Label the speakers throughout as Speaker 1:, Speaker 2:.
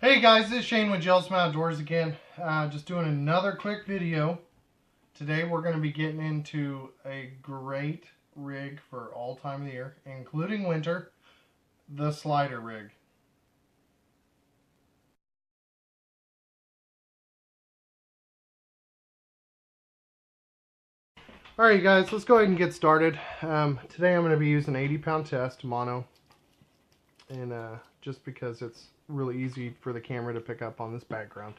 Speaker 1: Hey guys, this is Shane with Gelsman Outdoors again. Just doing another quick video. Today we're going to be getting into a great rig for all time of the year, including winter, the slider rig. Alright guys, let's go ahead and get started. Today I'm going to be using 80-pound test mono, and just because it's really easy for the camera to pick up on this background.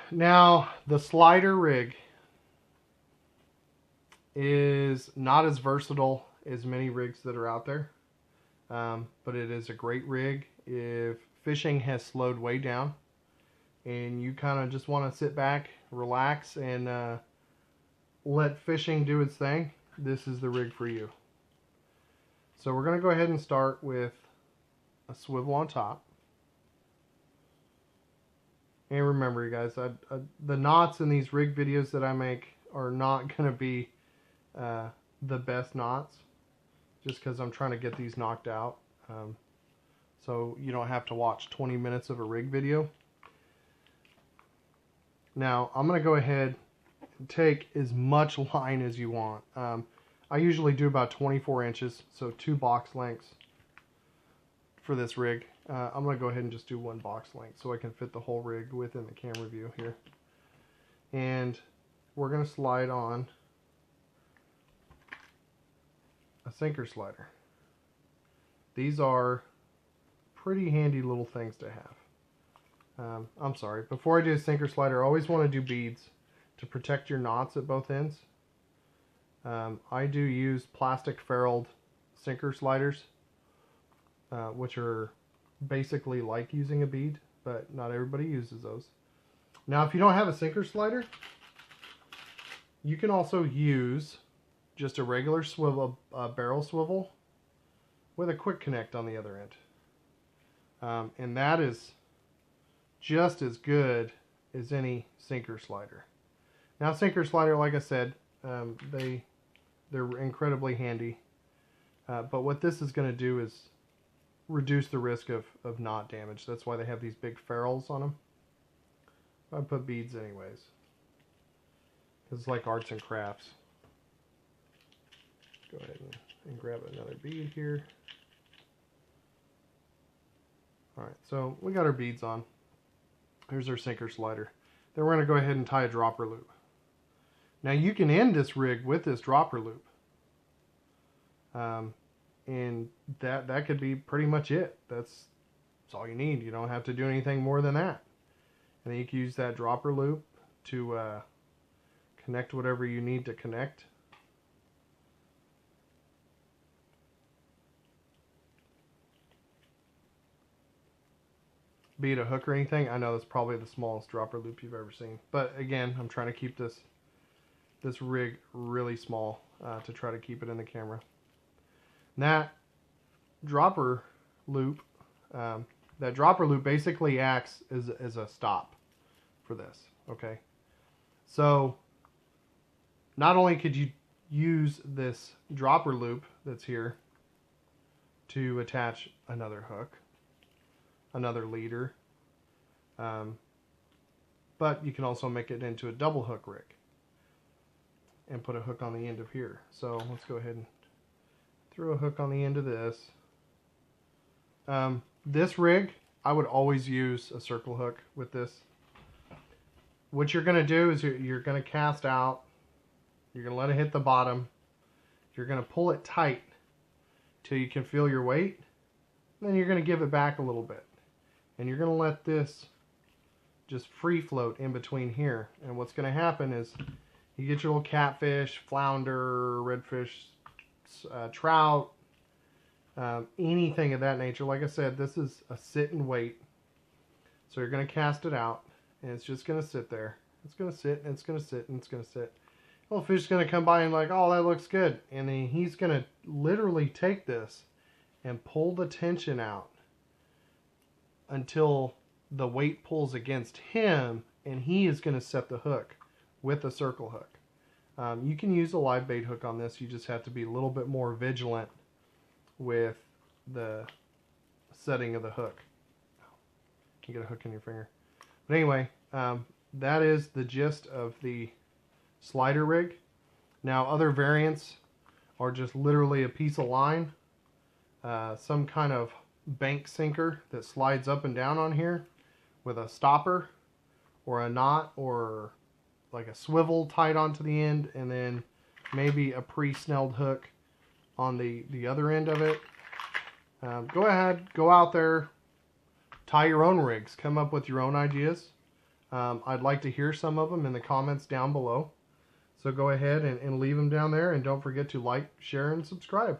Speaker 1: Now, the slider rig is not as versatile as many rigs that are out there, but it is a great rig if fishing has slowed way down and you kind of just want to sit back, relax, and let fishing do its thing. This is the rig for you. So we're going to go ahead and start with a swivel on top. And remember, you guys, the knots in these rig videos that I make are not going to be the best knots, just because I'm trying to get these knocked out. So you don't have to watch 20 minutes of a rig video. Now, I'm going to go ahead and take as much line as you want. I usually do about 24 inches, so 2 box lengths for this rig. I'm going to go ahead and just do 1 box length so I can fit the whole rig within the camera view here. And we're going to slide on a sinker slider. These are pretty handy little things to have. I'm sorry, before I do a sinker slider, I always want to do beads to protect your knots at both ends. I do use plastic ferruled sinker sliders, which are basically like using a bead, but not everybody uses those. Now, if you don't have a sinker slider, you can also use just a regular swivel, barrel swivel with a quick connect on the other end. And that is just as good as any sinker slider. Now, sinker slider, like I said, they're incredibly handy. But what this is going to do is reduce the risk of knot damage. That's why they have these big ferrules on them. I put beads anyways, because it's like arts and crafts. Go ahead and grab another bead here. Alright, so we got our beads on. Here's our sinker slider. Then we're going to go ahead and tie a dropper loop. Now you can end this rig with this dropper loop. And that could be pretty much it. That's all you need. You don't have to do anything more than that. And then you can use that dropper loop to connect whatever you need to connect. Be it a hook or anything. I know that's probably the smallest dropper loop you've ever seen. But again, I'm trying to keep this rig really small to try to keep it in the camera. That dropper loop basically acts as a stop for this. Okay, so not only could you use this dropper loop that's here to attach another hook, another leader, but you can also make it into a double hook rig and put a hook on the end of here. So let's go ahead and throw a hook on the end of this. This rig, I would always use a circle hook with this. What you're going to do is you're going to cast out. You're going to let it hit the bottom. You're going to pull it tight till you can feel your weight. Then you're going to give it back a little bit. And you're going to let this just free float in between here. And what's going to happen is you get your little catfish, flounder, redfish, trout, anything of that nature. Like I said, this is a sit and wait. So you're going to cast it out, and it's just going to sit there. It's going to sit, and it's going to sit, and it's going to sit. The little fish is going to come by and like, oh, that looks good. And then he's going to literally take this and pull the tension out until the weight pulls against him, and he is going to set the hook with a circle hook. You can use a live bait hook on this. You just have to be a little bit more vigilant with the setting of the hook. You get a hook in your finger. But anyway, that is the gist of the slider rig. Now other variants are just literally a piece of line, some kind of bank sinker that slides up and down on here with a stopper or a knot or like a swivel tied onto the end, and then maybe a pre-snelled hook on the other end of it. Go ahead, go out there, tie your own rigs, come up with your own ideas. I'd like to hear some of them in the comments down below. So go ahead and leave them down there, and don't forget to like, share, and subscribe.